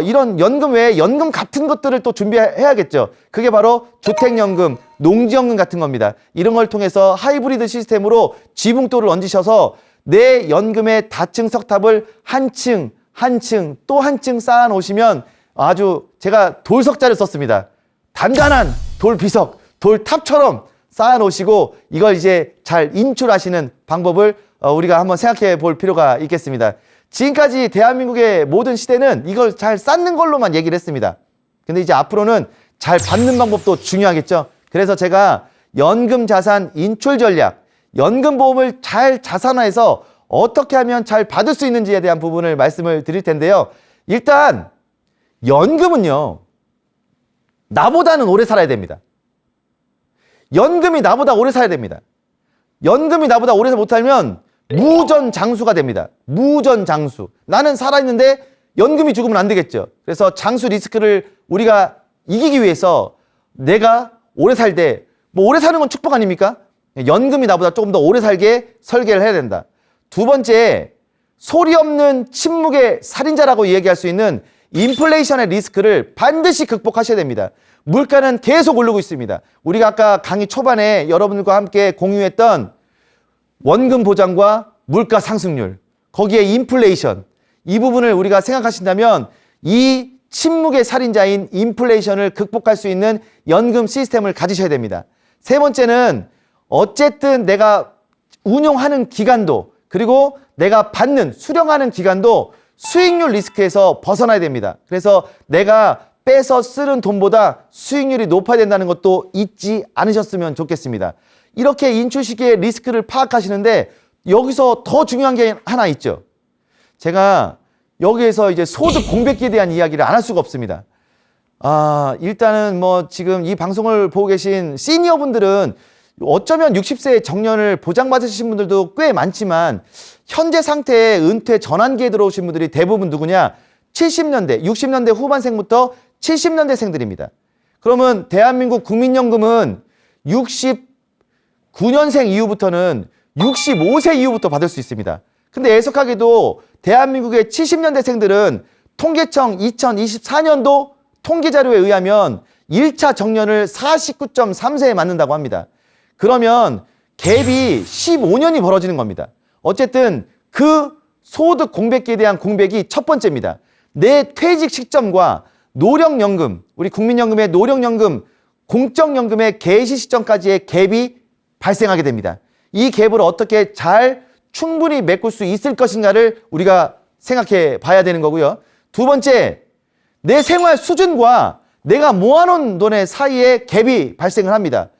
Speaker 1: 이런 연금 외에 연금 같은 것들을 또 준비해야겠죠. 그게 바로 주택연금, 농지연금 같은 겁니다. 이런 걸 통해서 하이브리드 시스템으로 지붕돌을 얹으셔서 내 연금의 다층 석탑을 한 층, 한 층, 또 한 층 쌓아 놓으시면 아주 제가 돌석자를 썼습니다. 단단한 돌비석, 돌탑처럼 쌓아 놓으시고 이걸 이제 잘 인출하시는 방법을 우리가 한번 생각해 볼 필요가 있겠습니다. 지금까지 대한민국의 모든 시대는 이걸 잘 쌓는 걸로만 얘기를 했습니다. 근데 이제 앞으로는 잘 받는 방법도 중요하겠죠. 그래서 제가 연금 자산 인출 전략, 연금 보험을 잘 자산화해서 어떻게 하면 잘 받을 수 있는지에 대한 부분을 말씀을 드릴 텐데요. 일단 연금은요, 나보다는 오래 살아야 됩니다. 연금이 나보다 오래 살아야 됩니다. 연금이 나보다 오래 못 살면 무전장수가 됩니다. 무전장수. 나는 살아있는데 연금이 죽으면 안 되겠죠. 그래서 장수 리스크를 우리가 이기기 위해서 내가 오래 살 때, 뭐 오래 사는 건 축복 아닙니까? 연금이 나보다 조금 더 오래 살게 설계를 해야 된다. 두 번째, 소리 없는 침묵의 살인자라고 얘기할 수 있는 인플레이션의 리스크를 반드시 극복하셔야 됩니다. 물가는 계속 오르고 있습니다. 우리가 아까 강의 초반에 여러분들과 함께 공유했던 원금 보장과 물가 상승률, 거기에 인플레이션, 이 부분을 우리가 생각하신다면 이 침묵의 살인자인 인플레이션을 극복할 수 있는 연금 시스템을 가지셔야 됩니다. 세 번째는 어쨌든 내가 운용하는 기간도, 그리고 내가 받는, 수령하는 기간도 수익률 리스크에서 벗어나야 됩니다. 그래서 내가 빼서 쓰는 돈보다 수익률이 높아야 된다는 것도 잊지 않으셨으면 좋겠습니다. 이렇게 인출 시기의 리스크를 파악하시는데 여기서 더 중요한 게 하나 있죠. 제가 여기에서 이제 소득 공백기에 대한 이야기를 안 할 수가 없습니다. 일단은 뭐 지금 이 방송을 보고 계신 시니어 분들은 어쩌면 60세 정년을 보장받으신 분들도 꽤 많지만 현재 상태에 은퇴 전환기에 들어오신 분들이 대부분 누구냐? 70년대, 60년대 후반생부터 70년대생들입니다. 그러면 대한민국 국민연금은 69년생 이후부터는 65세 이후부터 받을 수 있습니다. 근데 애석하게도 대한민국의 70년대생들은 통계청 2024년도 통계자료에 의하면 1차 정년을 49.3세에 맞는다고 합니다. 그러면 갭이 15년이 벌어지는 겁니다. 어쨌든 그 소득 공백기에 대한 공백이 첫 번째입니다. 내 퇴직 시점과 노령연금, 우리 국민연금의 노령연금, 공적연금의 개시 시점까지의 갭이 발생하게 됩니다. 이 갭을 어떻게 잘 충분히 메꿀 수 있을 것인가를 우리가 생각해 봐야 되는 거고요. 두 번째, 내 생활 수준과 내가 모아놓은 돈의 사이에 갭이 발생을 합니다.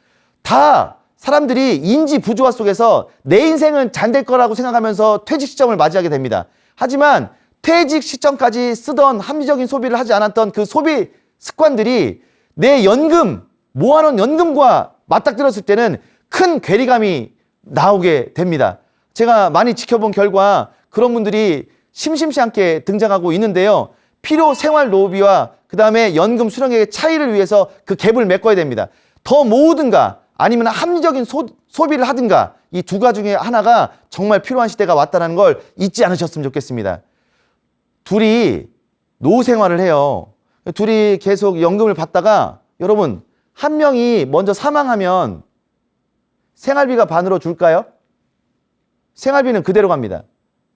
Speaker 1: 다 사람들이 인지 부조화 속에서 내 인생은 잘 될 거라고 생각하면서 퇴직 시점을 맞이하게 됩니다. 하지만 퇴직 시점까지 쓰던 합리적인 소비를 하지 않았던 그 소비 습관들이 내 연금, 모아놓은 연금과 맞닥뜨렸을 때는 큰 괴리감이 나오게 됩니다. 제가 많이 지켜본 결과 그런 분들이 심심치 않게 등장하고 있는데요. 필요 생활 노후비와 그 다음에 연금 수령액의 차이를 위해서 그 갭을 메꿔야 됩니다. 더 모으든가 아니면 합리적인 소비를 하든가 이 두 가지 중에 하나가 정말 필요한 시대가 왔다는 걸 잊지 않으셨으면 좋겠습니다. 둘이 노후 생활을 해요. 둘이 계속 연금을 받다가 여러분 한 명이 먼저 사망하면 생활비가 반으로 줄까요? 생활비는 그대로 갑니다.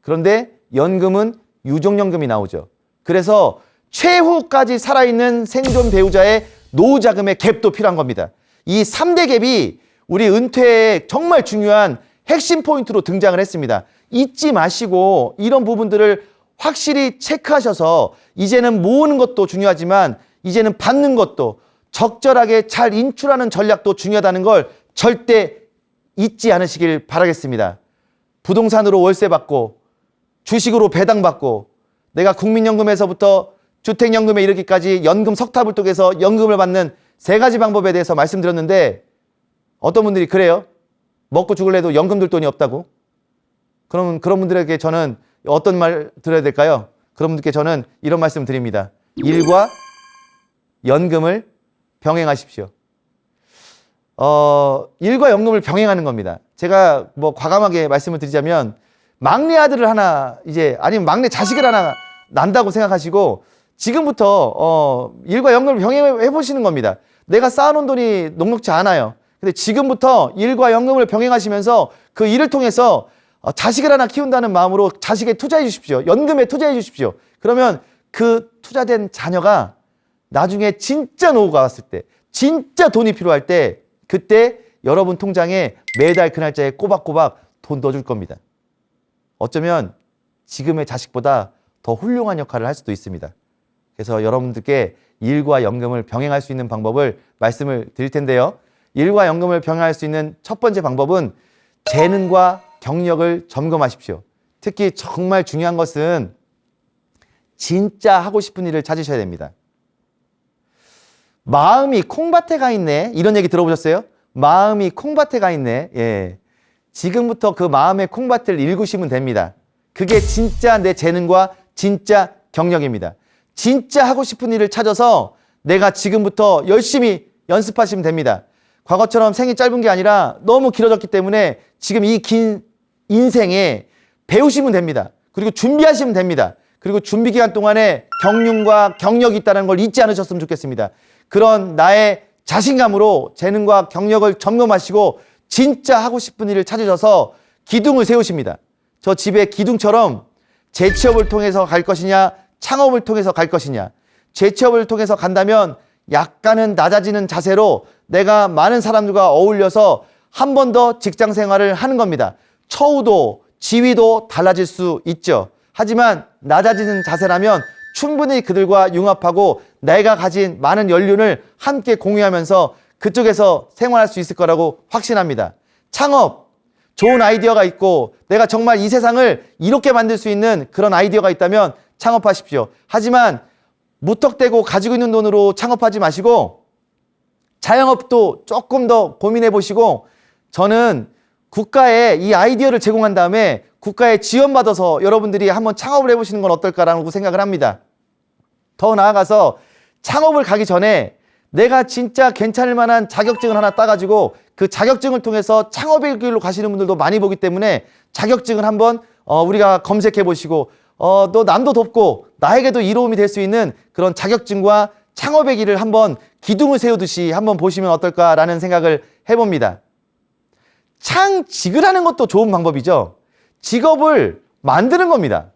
Speaker 1: 그런데 연금은 유족연금이 나오죠. 그래서 최후까지 살아있는 생존 배우자의 노후 자금의 갭도 필요한 겁니다. 이 3대 갭이 우리 은퇴에 정말 중요한 핵심 포인트로 등장을 했습니다. 잊지 마시고 이런 부분들을 확실히 체크하셔서 이제는 모으는 것도 중요하지만 이제는 받는 것도 적절하게 잘 인출하는 전략도 중요하다는 걸 절대 잊지 않으시길 바라겠습니다. 부동산으로 월세 받고 주식으로 배당 받고 내가 국민연금에서부터 주택연금에 이르기까지 연금 석탑을 통해서 연금을 받는 세 가지 방법에 대해서 말씀드렸는데 어떤 분들이 그래요? 먹고 죽을래도 연금 들 돈이 없다고? 그럼 그런 분들에게 저는 어떤 말 드려야 될까요? 그런 분들께 저는 이런 말씀 드립니다. 일과 연금을 병행하십시오. 일과 연금을 병행하는 겁니다. 제가 뭐 과감하게 말씀을 드리자면 막내 아들을 하나 이제 아니면 막내 자식을 하나 난다고 생각하시고 지금부터 일과 연금을 병행해 보시는 겁니다. 내가 쌓아놓은 돈이 녹록지 않아요. 근데 지금부터 일과 연금을 병행하시면서 그 일을 통해서 자식을 하나 키운다는 마음으로 자식에 투자해 주십시오. 연금에 투자해 주십시오. 그러면 그 투자된 자녀가 나중에 진짜 노후가 왔을 때, 진짜 돈이 필요할 때, 그때 여러분 통장에 매달 그 날짜에 꼬박꼬박 돈 넣어줄 겁니다. 어쩌면 지금의 자식보다 더 훌륭한 역할을 할 수도 있습니다. 그래서 여러분들께 일과 연금을 병행할 수 있는 방법을 말씀을 드릴 텐데요. 일과 연금을 병행할 수 있는 첫 번째 방법은 재능과 경력을 점검하십시오. 특히 정말 중요한 것은 진짜 하고 싶은 일을 찾으셔야 됩니다. 마음이 콩밭에 가 있네. 이런 얘기 들어보셨어요? 마음이 콩밭에 가 있네. 예. 지금부터 그 마음의 콩밭을 일구시면 됩니다. 그게 진짜 내 재능과 진짜 경력입니다. 진짜 하고 싶은 일을 찾아서 내가 지금부터 열심히 연습하시면 됩니다. 과거처럼 생이 짧은 게 아니라 너무 길어졌기 때문에 지금 이 긴 인생에 배우시면 됩니다. 그리고 준비하시면 됩니다. 그리고 준비 기간 동안에 경륜과 경력이 있다는 걸 잊지 않으셨으면 좋겠습니다. 그런 나의 자신감으로 재능과 경력을 점검하시고 진짜 하고 싶은 일을 찾으셔서 기둥을 세우십니다. 저 집의 기둥처럼 재취업을 통해서 갈 것이냐, 창업을 통해서 갈 것이냐. 재취업을 통해서 간다면 약간은 낮아지는 자세로 내가 많은 사람들과 어울려서 한 번 더 직장 생활을 하는 겁니다. 처우도 지위도 달라질 수 있죠. 하지만 낮아지는 자세라면 충분히 그들과 융합하고 내가 가진 많은 연륜을 함께 공유하면서 그쪽에서 생활할 수 있을 거라고 확신합니다. 창업, 좋은 아이디어가 있고 내가 정말 이 세상을 이롭게 만들 수 있는 그런 아이디어가 있다면 창업하십시오. 하지만 무턱대고 가지고 있는 돈으로 창업하지 마시고 자영업도 조금 더 고민해 보시고 저는 국가에 이 아이디어를 제공한 다음에 국가에 지원받아서 여러분들이 한번 창업을 해보시는 건 어떨까라고 생각을 합니다. 더 나아가서 창업을 가기 전에 내가 진짜 괜찮을 만한 자격증을 하나 따가지고 그 자격증을 통해서 창업의 길로 가시는 분들도 많이 보기 때문에 자격증을 한번 우리가 검색해 보시고 또 남도 돕고 나에게도 이로움이 될 수 있는 그런 자격증과 창업의 길을 한번 기둥을 세우듯이 한번 보시면 어떨까라는 생각을 해봅니다. 창직을 하는 것도 좋은 방법이죠. 직업을 만드는 겁니다.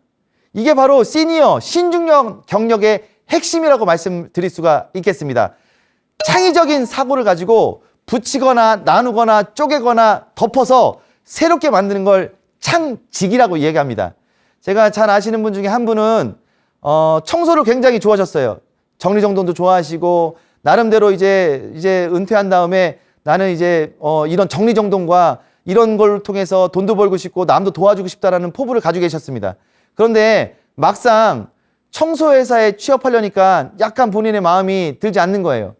Speaker 1: 이게 바로 시니어, 신중력 경력의 핵심이라고 말씀드릴 수가 있겠습니다. 창의적인 사고를 가지고 붙이거나 나누거나 쪼개거나 덮어서 새롭게 만드는 걸 창직이라고 이야기합니다. 제가 잘 아시는 분 중에 한 분은 청소를 굉장히 좋아하셨어요. 정리정돈도 좋아하시고 나름대로 이제 은퇴한 다음에 나는 이제 이런 정리정돈과 이런 걸 통해서 돈도 벌고 싶고 남도 도와주고 싶다라는 포부를 가지고 계셨습니다. 그런데 막상 청소회사에 취업하려니까 약간 본인의 마음이 들지 않는 거예요.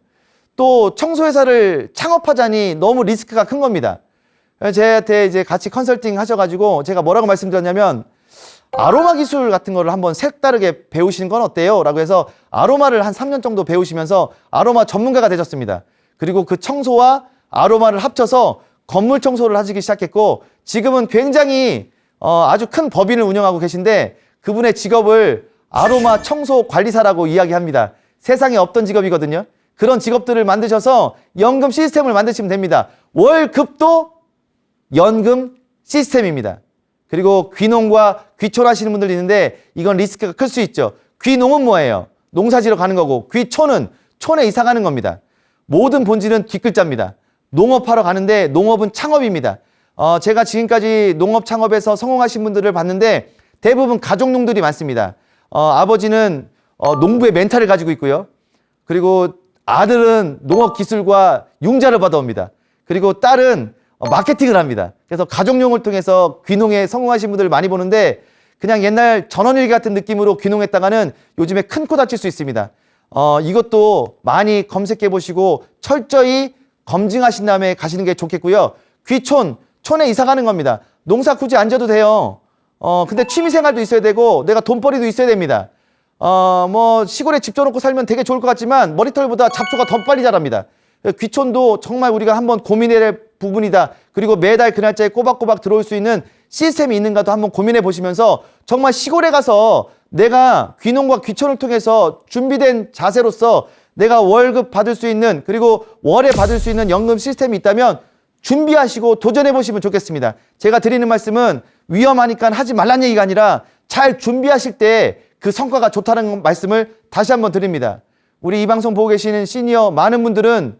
Speaker 1: 또 청소회사를 창업하자니 너무 리스크가 큰 겁니다. 저한테 이제 같이 컨설팅 하셔가지고 제가 뭐라고 말씀드렸냐면 아로마 기술 같은 거를 한번 색다르게 배우시는 건 어때요? 라고 해서 아로마를 한 3년 정도 배우시면서 아로마 전문가가 되셨습니다. 그리고 그 청소와 아로마를 합쳐서 건물 청소를 하시기 시작했고 지금은 굉장히 아주 큰 법인을 운영하고 계신데 그분의 직업을 아로마 청소 관리사라고 이야기합니다. 세상에 없던 직업이거든요. 그런 직업들을 만드셔서 연금 시스템을 만드시면 됩니다. 월급도 연금 시스템입니다. 그리고 귀농과 귀촌 하시는 분들 있는데 이건 리스크가 클 수 있죠. 귀농은 뭐예요? 농사지러 가는 거고 귀촌은 촌에 이사 가는 겁니다. 모든 본질은 뒷글자입니다. 농업하러 가는데 농업은 창업입니다. 제가 지금까지 농업 창업에서 성공하신 분들을 봤는데 대부분 가족농들이 많습니다. 아버지는 농부의 멘탈을 가지고 있고요. 그리고 아들은 농업 기술과 융자를 받아옵니다. 그리고 딸은 마케팅을 합니다. 그래서 가족용을 통해서 귀농에 성공하신 분들을 많이 보는데 그냥 옛날 전원일기 같은 느낌으로 귀농했다가는 요즘에 큰 코 다칠 수 있습니다. 이것도 많이 검색해 보시고 철저히 검증하신 다음에 가시는 게 좋겠고요. 귀촌, 촌에 이사 가는 겁니다. 농사 굳이 안 져도 돼요. 근데 취미생활도 있어야 되고 내가 돈벌이도 있어야 됩니다. 뭐 시골에 집 져놓고 살면 되게 좋을 것 같지만 머리털보다 잡초가 더 빨리 자랍니다. 귀촌도 정말 우리가 한번 고민해야 될 부분이다. 그리고 매달 그 날짜에 꼬박꼬박 들어올 수 있는 시스템이 있는가도 한번 고민해 보시면서 정말 시골에 가서 내가 귀농과 귀촌을 통해서 준비된 자세로서 내가 월급 받을 수 있는 그리고 월에 받을 수 있는 연금 시스템이 있다면 준비하시고 도전해 보시면 좋겠습니다. 제가 드리는 말씀은 위험하니까 하지 말란 얘기가 아니라 잘 준비하실 때 그 성과가 좋다는 말씀을 다시 한번 드립니다. 우리 이 방송 보고 계시는 시니어 많은 분들은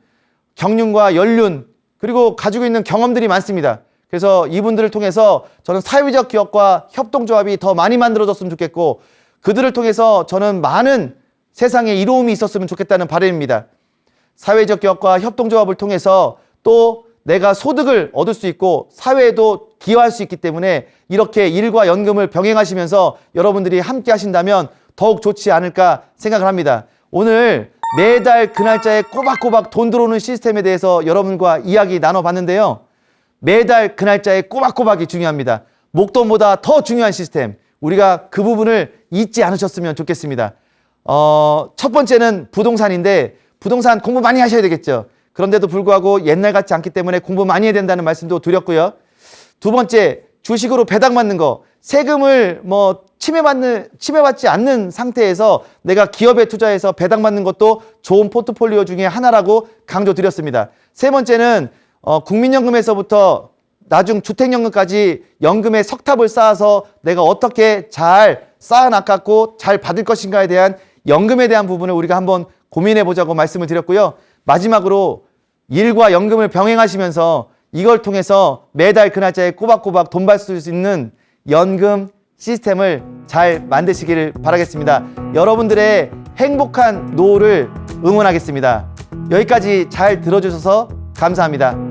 Speaker 1: 경륜과 연륜 그리고 가지고 있는 경험들이 많습니다. 그래서 이분들을 통해서 저는 사회적 기업과 협동조합이 더 많이 만들어졌으면 좋겠고 그들을 통해서 저는 많은 세상에 이로움이 있었으면 좋겠다는 바람입니다. 사회적 기업과 협동조합을 통해서 또 내가 소득을 얻을 수 있고 사회에도 기여할 수 있기 때문에 이렇게 일과 연금을 병행하시면서 여러분들이 함께 하신다면 더욱 좋지 않을까 생각을 합니다. 오늘 매달 그 날짜에 꼬박꼬박 돈 들어오는 시스템에 대해서 여러분과 이야기 나눠봤는데요. 매달 그 날짜에 꼬박꼬박이 중요합니다. 목돈보다 더 중요한 시스템. 우리가 그 부분을 잊지 않으셨으면 좋겠습니다. 첫 번째는 부동산인데 부동산 공부 많이 하셔야 되겠죠. 그런데도 불구하고 옛날 같지 않기 때문에 공부 많이 해야 된다는 말씀도 드렸고요. 두 번째, 주식으로 배당받는 거. 세금을 침해받지 않는 상태에서 내가 기업에 투자해서 배당받는 것도 좋은 포트폴리오 중에 하나라고 강조드렸습니다. 세 번째는 국민연금에서부터 나중 주택연금까지 연금의 석탑을 쌓아서 내가 어떻게 잘 쌓아놨고 잘 받을 것인가에 대한 연금에 대한 부분을 우리가 한번 고민해 보자고 말씀을 드렸고요. 마지막으로 일과 연금을 병행하시면서 이걸 통해서 매달 그 날짜에 꼬박꼬박 돈 받을 수 있는 연금 시스템을 잘 만드시기를 바라겠습니다. 여러분들의 행복한 노후를 응원하겠습니다. 여기까지 잘 들어주셔서 감사합니다.